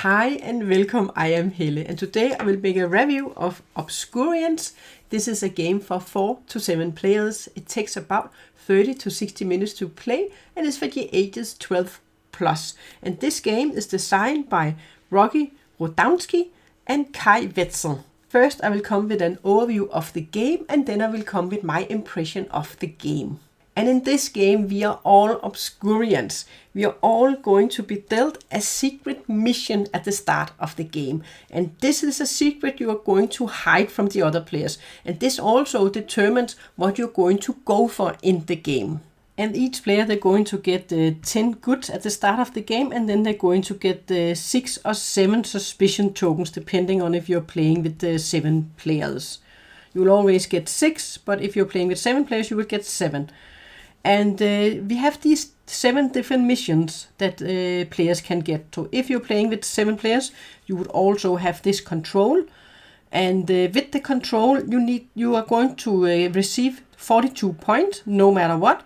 Hi and welcome, I am Helle, and today I will make a review of Obscurians. This is a game for 4 to 7 players. It takes about 30 to 60 minutes to play and is for the ages 12 plus. And this game is designed by Rocky Bogdanski and Kai Wetzel. First I will come with an overview of the game and then I will come with my impression of the game. And in this game, we are all Obscurians. We are all going to be dealt a secret mission at the start of the game. And this is a secret you are going to hide from the other players. And this also determines what you're going to go for in the game. And each player, they're going to get 10 goods at the start of the game. And then they're going to get 6 or 7 suspicion tokens, depending on if you're playing with 7 players. You will always get 6, but if you're playing with 7 players, you will get 7. And we have these 7 different missions that players can get. So if you're playing with 7 players, you would also have this control. And with the control, you are going to receive 42 points, no matter what.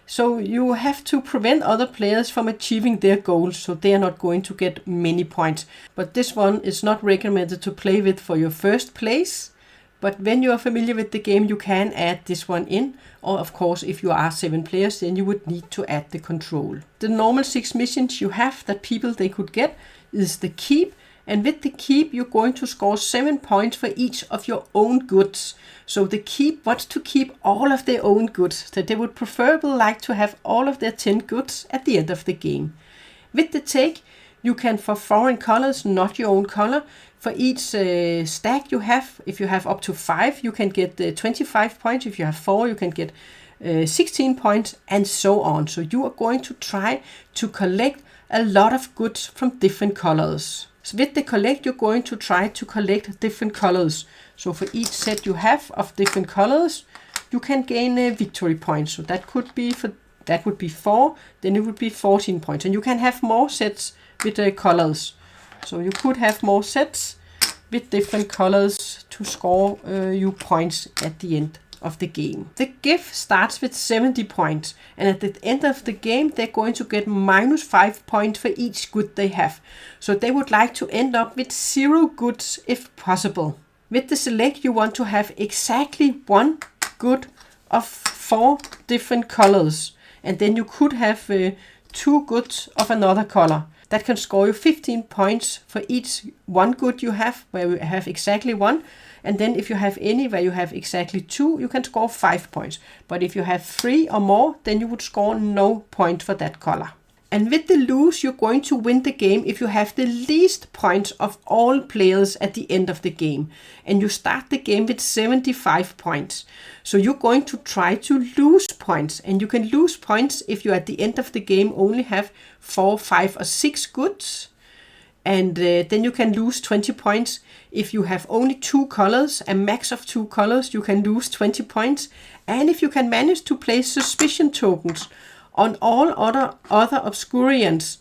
So you have to prevent other players from achieving their goals, so they are not going to get many points. But this one is not recommended to play with for your first place. But when you are familiar with the game, you can add this one in. Or of course, if you are 7 players, then you would need to add the control. The normal 6 missions you have that people they could get is the keep. And with the keep, you're going to score 7 points for each of your own goods. So the keep wants to keep all of their own goods. That they would preferably like to have all of their 10 goods at the end of the game. With the take, you can, for foreign colors, not your own color, for each stack you have, if you have up to 5, you can get 25 points. If you have 4, you can get 16 points, and so on. So you are going to try to collect a lot of goods from different colors. So with the collect, you're going to try to collect different colors. So for each set you have of different colors, you can gain victory points. So that would be 4, then it would be 14 points. And you can have more sets with the colors. So you could have more sets with different colors to score you points at the end of the game. The gift starts with 70 points, and at the end of the game they're going to get minus 5 points for each good they have. So they would like to end up with 0 goods if possible. With the select, you want to have exactly 1 good of 4 different colors, and then you could have 2 goods of another color. That can score you 15 points for each 1 good you have, where you have exactly 1. And then if you have any where you have exactly 2, you can score 5 points. But if you have 3 or more, then you would score no point for that color. And with the lose, you're going to win the game if you have the least points of all players at the end of the game. And you start the game with 75 points. So you're going to try to lose points. And you can lose points if you at the end of the game only have 4, 5 or 6 goods. And then you can lose 20 points. If you have only 2 colors, a max of 2 colors, you can lose 20 points. And if you can manage to place suspicion tokens on all other Obscurians,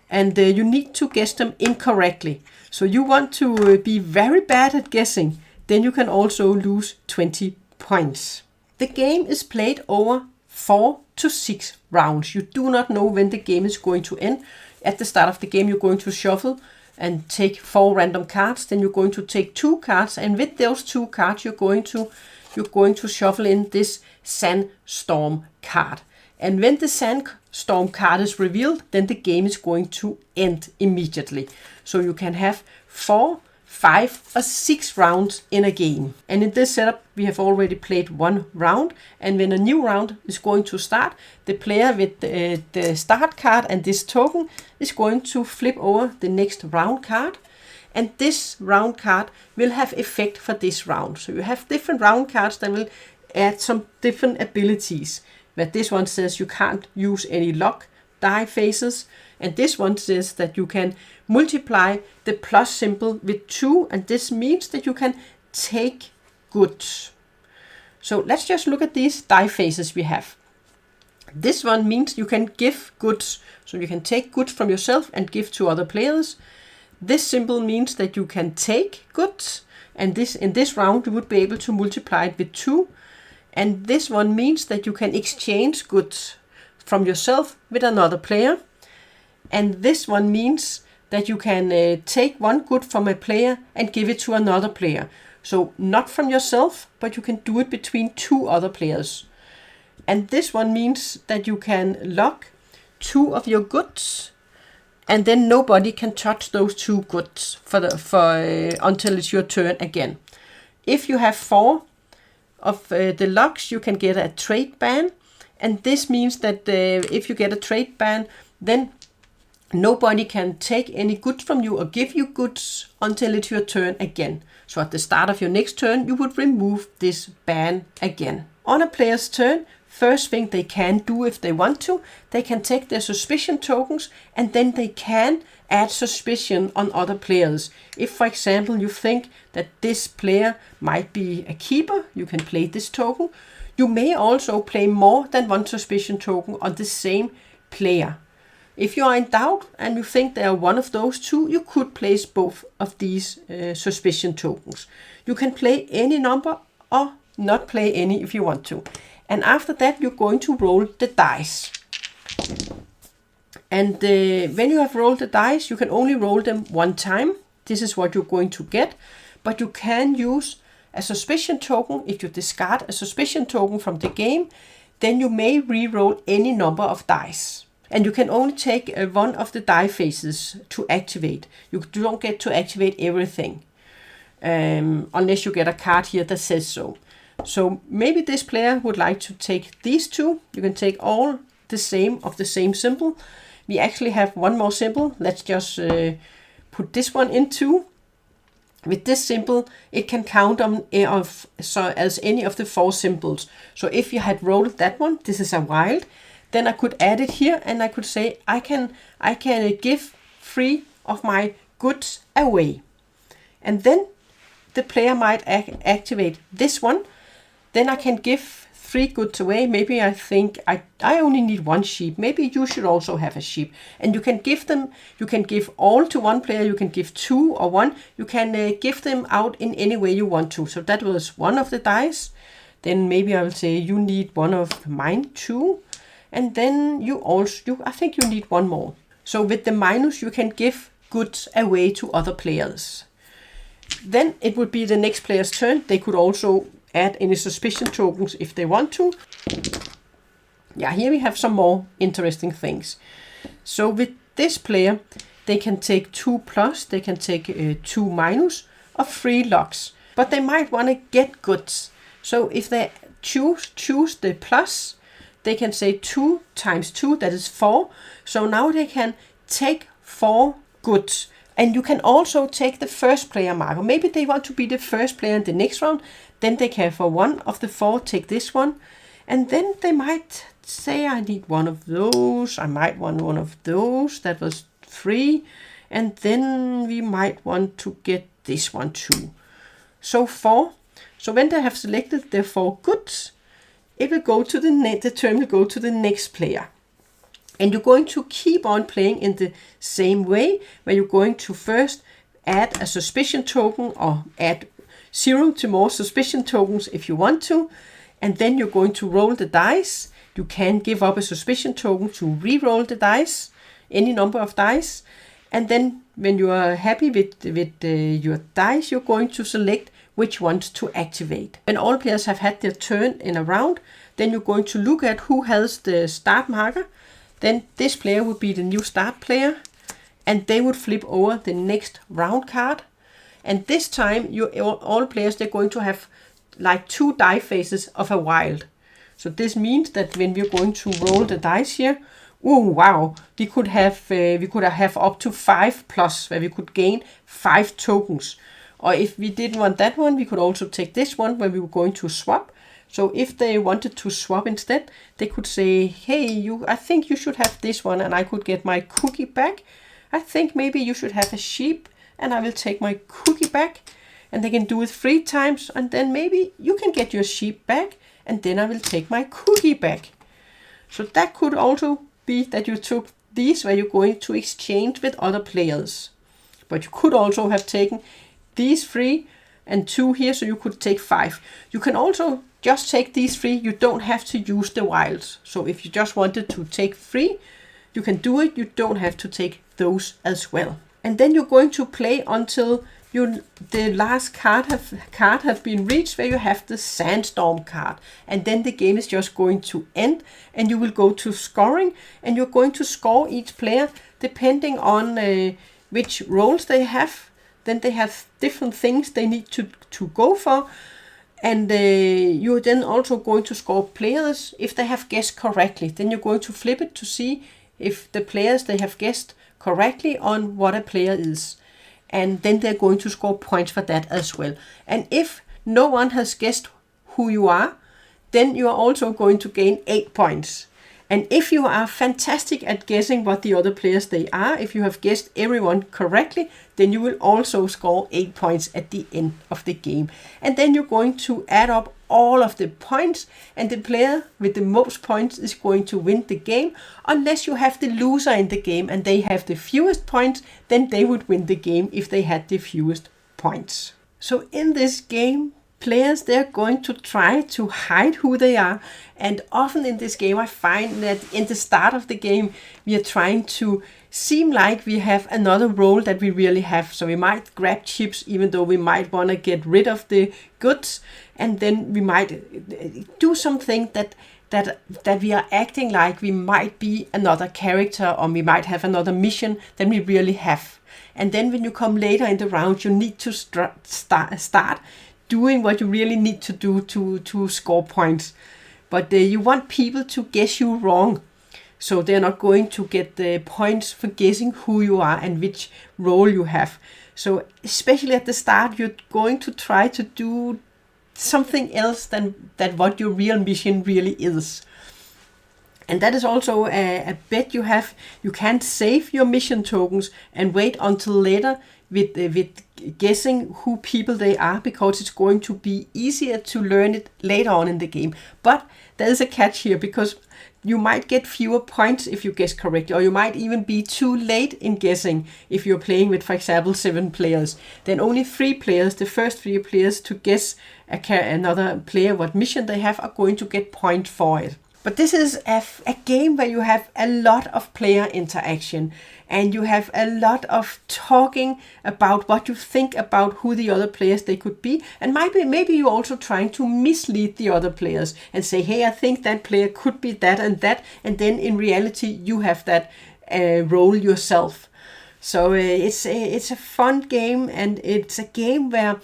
and you need to guess them incorrectly. So you want to be very bad at guessing, then you can also lose 20 points. The game is played over 4 to 6 rounds. You do not know when the game is going to end. At the start of the game, you're going to shuffle and take 4 random cards. Then you're going to take 2 cards, and with those 2 cards, you're going to shuffle in this sandstorm card. And when the sandstorm card is revealed, then the game is going to end immediately. So you can have 4, 5 or 6 rounds in a game. And in this setup, we have already played 1 round. And when a new round is going to start, the player with the start card and this token is going to flip over the next round card. And this round card will have effect for this round. So you have different round cards that will add some different abilities. But this one says you can't use any lock die faces. And this one says that you can multiply the plus symbol with 2. And this means that you can take goods. So let's just look at these die faces we have. This one means you can give goods. So you can take goods from yourself and give to other players. This symbol means that you can take goods. And in this round you would be able to multiply it with 2. And this one means that you can exchange goods from yourself with another player. And this one means that you can take one good from a player and give it to another player. So not from yourself, but you can do it between two other players. And this one means that you can lock two of your goods, and then nobody can touch those two goods until it's your turn again. If you have 4 of the locks, you can get a trade ban, and this means that if you get a trade ban, then nobody can take any goods from you or give you goods until it's your turn again. So at the start of your next turn, you would remove this ban again. On a player's turn, first thing they can do if they want to, they can take their suspicion tokens, and then they can add suspicion on other players. If, for example, you think that this player might be a keeper, you can play this token. You may also play more than one suspicion token on the same player. If you are in doubt and you think they are one of those two, you could place both of these suspicion tokens. You can play any number or not play any if you want to. And after that, you're going to roll the dice. And when you have rolled the dice, you can only roll them one time. This is what you're going to get. But you can use a suspicion token. If you discard a suspicion token from the game, then you may re-roll any number of dice. And you can only take one of the die faces to activate. You don't get to activate everything. Unless you get a card here that says so. So maybe this player would like to take these two. You can take all the same of the same symbol. We actually have one more symbol. Let's just put this one in too. With this symbol, it can count on as any of the 4 symbols. So if you had rolled that one, this is a wild, then I could add it here and I could say I can give 3 of my goods away. And then the player might activate this one. Then I can give 3 goods away. Maybe I think I only need 1 sheep. Maybe you should also have a sheep. And you can give them, you can give all to one player. You can give 2 or 1. You can give them out in any way you want to. So that was one of the dice. Then maybe I will say you need one of mine too. And then I think you need 1 more. So with the minus, you can give goods away to other players. Then it would be the next player's turn. They could also add any suspicion tokens if they want to. Yeah, here we have some more interesting things. So with this player, they can take 2+, they can take 2- or 3 locks. But they might want to get goods. So if they choose the plus, they can say 2 times 2, that is 4. So now they can take 4 goods. And you can also take the first player marker. Maybe they want to be the first player in the next round. Then they can, for one of the 4, take this one. And then they might say, I need 1 of those. I might want 1 of those. That was 3. And then we might want to get this one too. So 4. So when they have selected their 4 goods, it will go to the turn will go to the next player. And you're going to keep on playing in the same way, where you're going to first add a suspicion token or add 0 to more suspicion tokens if you want to. And then you're going to roll the dice. You can give up a suspicion token to re-roll the dice, any number of dice. And then when you are happy with your dice, you're going to select which ones to activate. When all players have had their turn in a round, then you're going to look at who has the start marker. Then this player would be the new start player, and they would flip over the next round card. And this time, all players, they're going to have like 2 die faces of a wild. So this means that when we're going to roll the dice here, oh wow, we could have up to 5+, where we could gain 5 tokens. Or if we didn't want that one, we could also take this one where we were going to swap. So if they wanted to swap instead, they could say, hey, I think you should have this one and I could get my cookie back. I think maybe you should have a sheep and I will take my cookie back. And they can do it 3 times and then maybe you can get your sheep back and then I will take my cookie back. So that could also be that you took these where you're going to exchange with other players. But you could also have taken these 3 and 2 here, so you could take 5. You can also just take these 3. You don't have to use the wilds. So if you just wanted to take 3, you can do it. You don't have to take those as well. And then you're going to play until the last card have been reached, where you have the sandstorm card, and then the game is just going to end, and you will go to scoring, and you're going to score each player depending on which roles they have. Then they have different things they need to go for, and you're then also going to score players if they have guessed correctly. Then you're going to flip it to see if the players they have guessed correctly on what a player is. And then they're going to score points for that as well. And if no one has guessed who you are, then you are also going to gain 8 points. And if you are fantastic at guessing what the other players they are, if you have guessed everyone correctly, then you will also score 8 points at the end of the game. And then you're going to add up all of the points, and the player with the most points is going to win the game, unless you have the loser in the game and they have the fewest points, then they would win the game if they had the fewest points. So in this game, players, they're going to try to hide who they are, and often in this game I find that in the start of the game we are trying to seem like we have another role that we really have. So we might grab chips even though we might want to get rid of the goods, and then we might do something that we are acting like we might be another character, or we might have another mission than we really have. And then when you come later in the round, you need to start doing what you really need to do to score points. But you want people to guess you wrong, so they're not going to get the points for guessing who you are and which role you have. So especially at the start, you're going to try to do something else than what your real mission really is. And that is also a bet you have. You can't save your mission tokens and wait until later with guessing who people they are, because it's going to be easier to learn it later on in the game. But there is a catch here, because you might get fewer points if you guess correctly, or you might even be too late in guessing if you're playing with, for example, 7 players. Then only 3 players, the first 3 players to guess another player what mission they have, are going to get points for it. But this is a game where you have a lot of player interaction, and you have a lot of talking about what you think about who the other players they could be. And maybe you're also trying to mislead the other players and say, hey, I think that player could be that, and then in reality you have that role yourself. So it's a fun game, and it's a game where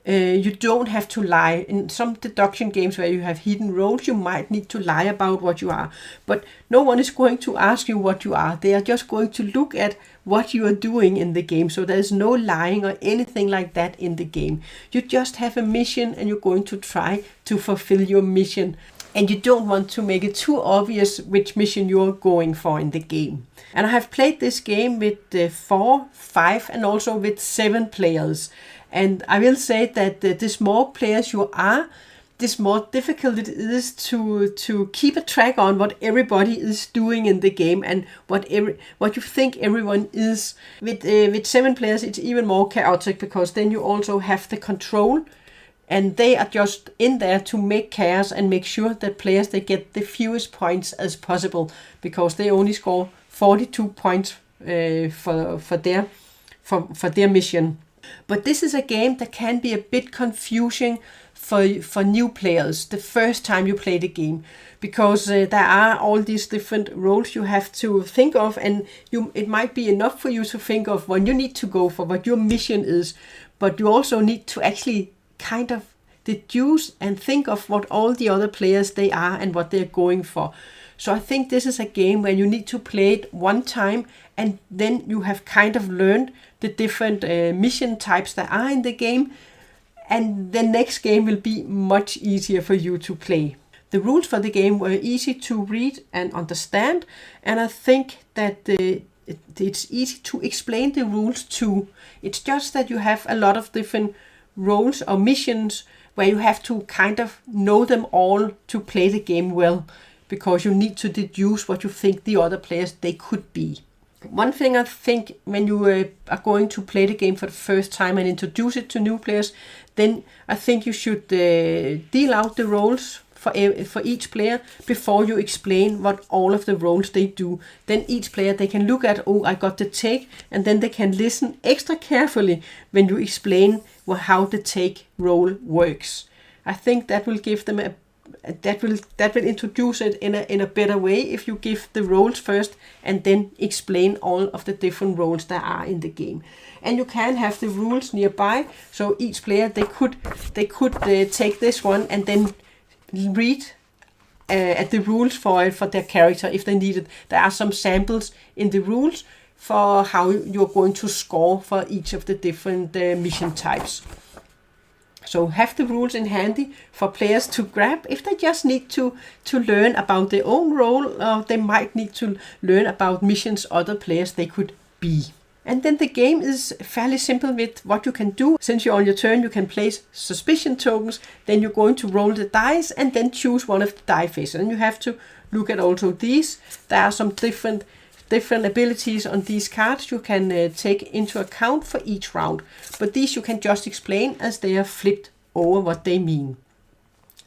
you don't have to lie. In some deduction games where you have hidden roles, you might need to lie about what you are. But no one is going to ask you what you are. They are just going to look at what you are doing in the game. So there's no lying or anything like that in the game. You just have a mission, and you're going to try to fulfill your mission. And you don't want to make it too obvious which mission you're going for in the game. And I have played this game with 4, 5 and also with 7 players. And I will say that the more players you are, this more difficult it is to keep a track on what everybody is doing in the game and what you think everyone is. With 7 players, it's even more chaotic, because then you also have the control, and they are just in there to make chaos and make sure that players they get the fewest points as possible, because they only score 42 points for their mission. But this is a game that can be a bit confusing for new players the first time you play the game, because there are all these different roles you have to think of, and it might be enough for you to think of what you need to go for, what your mission is, but you also need to actually kind of deduce and think of what all the other players they are and what they're going for. So I think this is a game where you need to play it one time, and then you have kind of learned the different mission types that are in the game, and the next game will be much easier for you to play. The rules for the game were easy to read and understand, and I think that it's easy to explain the rules too. It's just that you have a lot of different roles or missions where you have to kind of know them all to play the game well, because you need to deduce what you think the other players they could be. One thing I think when you are going to play the game for the first time and introduce it to new players, then I think you should deal out the roles for each player before you explain what all of the roles they do. Then each player, they can look at, oh, I got the take, and then they can listen extra carefully when you explain how the take role works. I think that will give them that will introduce it in a better way if you give the roles first and then explain all of the different roles that are in the game. And you can have the rules nearby, so each player they could take this one and then read at the rules for their character if they need it. There are some samples in the rules for how you're going to score for each of the different mission types. So have the rules in handy for players to grab if they just need to learn about their own role, or they might need to learn about missions other players they could be. And then the game is fairly simple with what you can do. Since you're on your turn, you can place suspicion tokens, then you're going to roll the dice and then choose one of the die faces. And you have to look at also these. There are some different abilities on these cards you can take into account for each round. But these you can just explain as they are flipped over what they mean.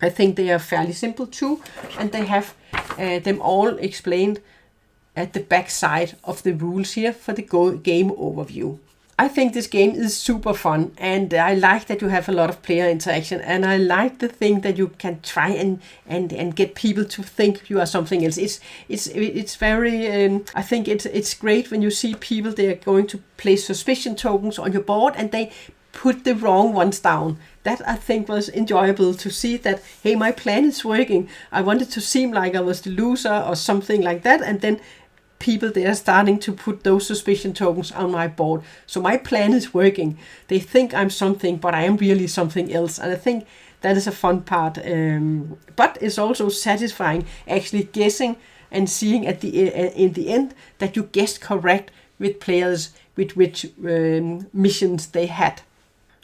I think they are fairly simple too, and they have them all explained at the back side of the rules here for the game overview. I think this game is super fun, and I like that you have a lot of player interaction, and I like the thing that you can try and get people to think you are something else. It's very I think it's great when you see people, they are going to place suspicion tokens on your board and they put the wrong ones down. That I think was enjoyable to see that, hey, my plan is working. I wanted to seem like I was the loser or something like that, and then people, they are starting to put those suspicion tokens on my board. So my plan is working. They think I'm something, but I am really something else. And I think that is a fun part. But it's also satisfying actually guessing and seeing at in the end that you guessed correct with players with which missions they had.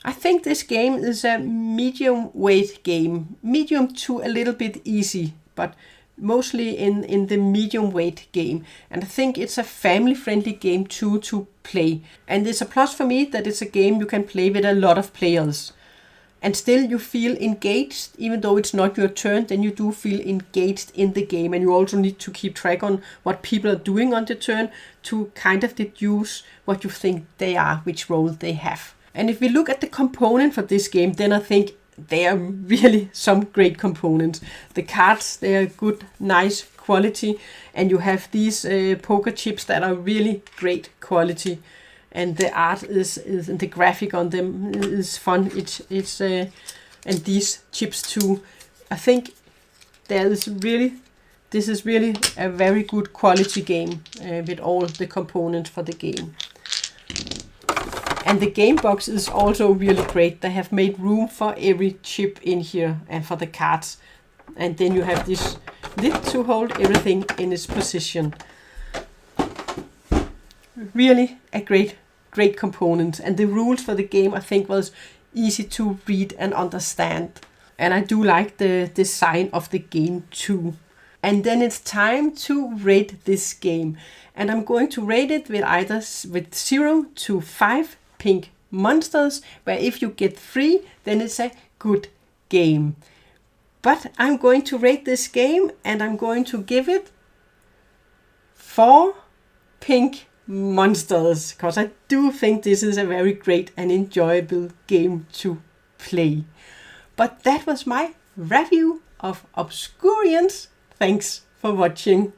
I think this game is a medium weight game. Medium to a little bit easy, but mostly in the medium weight game. And I think it's a family friendly game too to play. And it's a plus for me that it's a game you can play with a lot of players. And still you feel engaged, even though it's not your turn, then you do feel engaged in the game. And you also need to keep track on what people are doing on the turn to kind of deduce what you think they are, which role they have. And if we look at the component for this game, then I think they are really some great components. The cards, they are good, nice quality, and you have these poker chips that are really great quality. And the art is and the graphic on them is fun. It's and these chips too. I think this is really a very good quality game with all the components for the game. And the game box is also really great. They have made room for every chip in here and for the cards. And then you have this lid to hold everything in its position. Really a great component. And the rules for the game, I think, was easy to read and understand. And I do like the design of the game too. And then it's time to rate this game. And I'm going to rate it with 0 to 5 pink monsters, where if you get 3, then it's a good game. But I'm going to rate this game and I'm going to give it 4 pink monsters, because I do think this is a very great and enjoyable game to play. But that was my review of Obscurians. Thanks for watching.